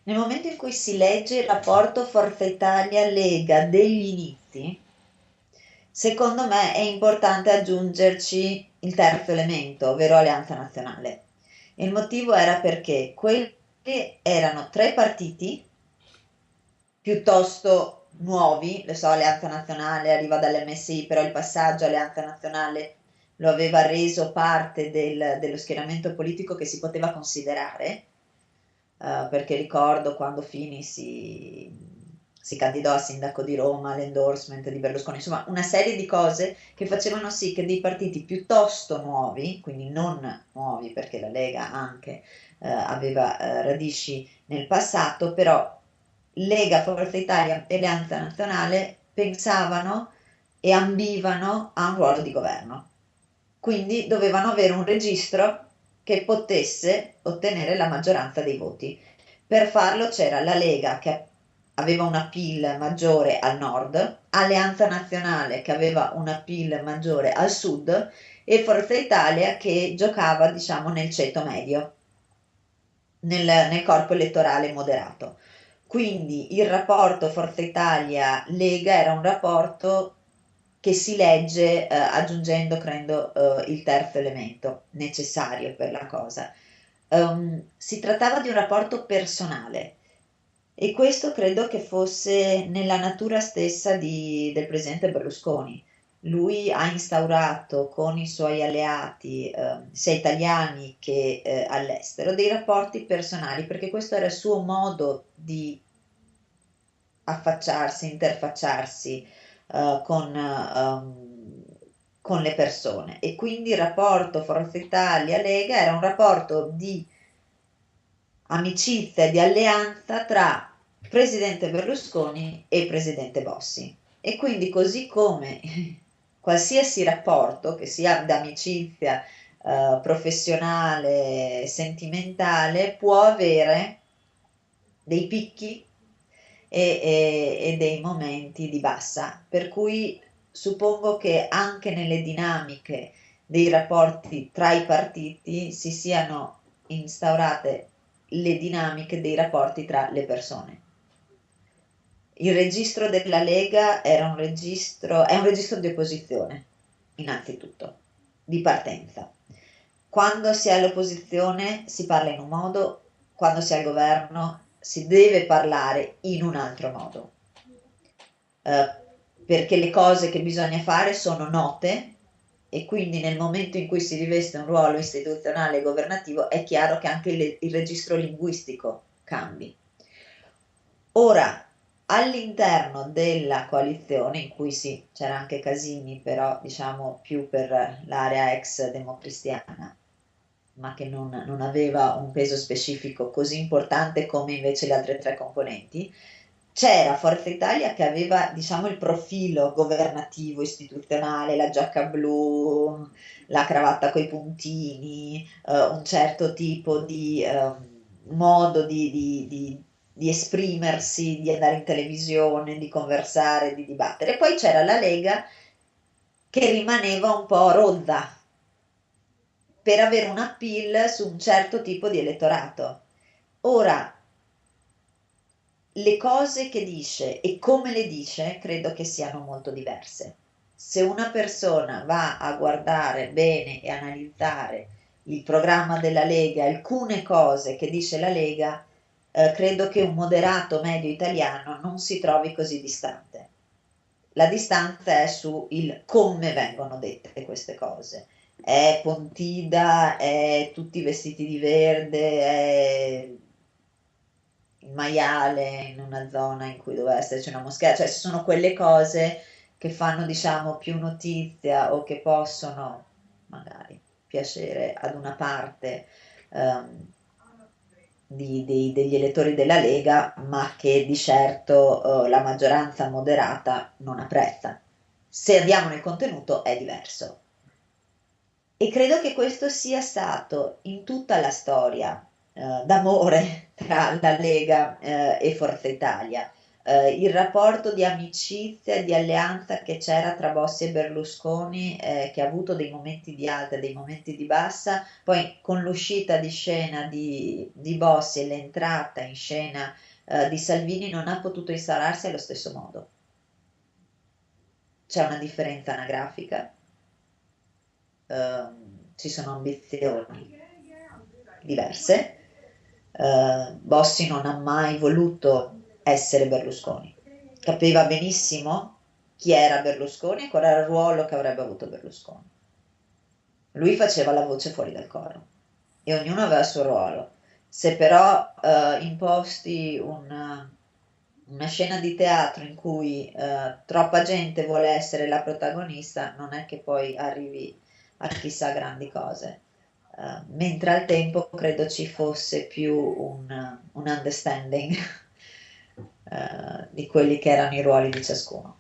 Nel momento in cui si legge il rapporto Forza Italia-Lega degli inizi, secondo me è importante aggiungerci il terzo elemento, ovvero Alleanza Nazionale. Il motivo era perché quelli erano tre partiti piuttosto nuovi, lo so, Alleanza Nazionale arriva dall'MSI, però il passaggio Alleanza Nazionale lo aveva reso parte dello schieramento politico che si poteva considerare, perché ricordo quando Fini si candidò a sindaco di Roma, l'endorsement di Berlusconi, insomma una serie di cose che facevano sì che dei partiti piuttosto nuovi, quindi non nuovi perché la Lega anche aveva radici nel passato, però Lega, Forza Italia e Alleanza Nazionale pensavano e ambivano a un ruolo di governo. Quindi dovevano avere un registro che potesse ottenere la maggioranza dei voti. Per farlo c'era la Lega che aveva un appeal maggiore al nord, Alleanza Nazionale che aveva un appeal maggiore al sud e Forza Italia che giocava, diciamo, nel ceto medio, nel corpo elettorale moderato. Quindi il rapporto Forza Italia-Lega era un rapporto che si legge aggiungendo, credo, il terzo elemento necessario per la cosa. Si trattava di un rapporto personale e questo credo che fosse nella natura stessa del presidente Berlusconi. Lui ha instaurato con i suoi alleati, sia italiani che all'estero, dei rapporti personali, perché questo era il suo modo di affacciarsi, interfacciarsi con le persone. E quindi il rapporto Forza Italia-Lega era un rapporto di amicizia e di alleanza tra presidente Berlusconi e presidente Bossi. E quindi così come qualsiasi rapporto, che sia d'amicizia, professionale, sentimentale, può avere dei picchi e dei momenti di bassa, per cui suppongo che anche nelle dinamiche dei rapporti tra i partiti si siano instaurate le dinamiche dei rapporti tra le persone. Il registro della Lega è un registro di opposizione, innanzitutto, di partenza. Quando si è all'opposizione si parla in un modo, quando si è al governo si deve parlare in un altro modo, eh, perché le cose che bisogna fare sono note e quindi nel momento in cui si riveste un ruolo istituzionale e governativo è chiaro che anche il registro linguistico cambi. Ora, all'interno della coalizione, in cui sì, c'era anche Casini, però diciamo più per l'area ex democristiana, ma che non aveva un peso specifico così importante come invece le altre tre componenti, c'era Forza Italia che aveva, diciamo, il profilo governativo, istituzionale, la giacca blu, la cravatta coi puntini, un certo tipo di modo di esprimersi, di andare in televisione, di conversare, di dibattere. E poi c'era la Lega che rimaneva un po' rozza per avere un appeal su un certo tipo di elettorato. Ora, le cose che dice e come le dice credo che siano molto diverse. Se una persona va a guardare bene e analizzare il programma della Lega, alcune cose che dice la Lega, credo che un moderato medio italiano non si trovi così distante. La distanza è su il come vengono dette queste cose. È Pontida, è tutti vestiti di verde, è il maiale in una zona in cui doveva esserci una moschea, cioè ci sono quelle cose che fanno, diciamo, più notizia o che possono magari piacere ad una parte ehm, degli elettori della Lega, ma che di certo la maggioranza moderata non apprezza. Se andiamo nel contenuto è diverso. E credo che questo sia stato in tutta la storia d'amore tra la Lega e Forza Italia. il rapporto di amicizia e di alleanza che c'era tra Bossi e Berlusconi, che ha avuto dei momenti di alta e dei momenti di bassa, poi con l'uscita di scena di Bossi e l'entrata in scena di Salvini non ha potuto instaurarsi allo stesso modo. C'è una differenza anagrafica, ci sono ambizioni diverse. Bossi non ha mai voluto essere Berlusconi, capiva benissimo chi era Berlusconi e qual era il ruolo che avrebbe avuto Berlusconi. Lui faceva la voce fuori dal coro e ognuno aveva il suo ruolo. Se però imposti una scena di teatro in cui troppa gente vuole essere la protagonista, non è che poi arrivi a chissà grandi cose. Mentre al tempo credo ci fosse più un understanding di quelli che erano i ruoli di ciascuno.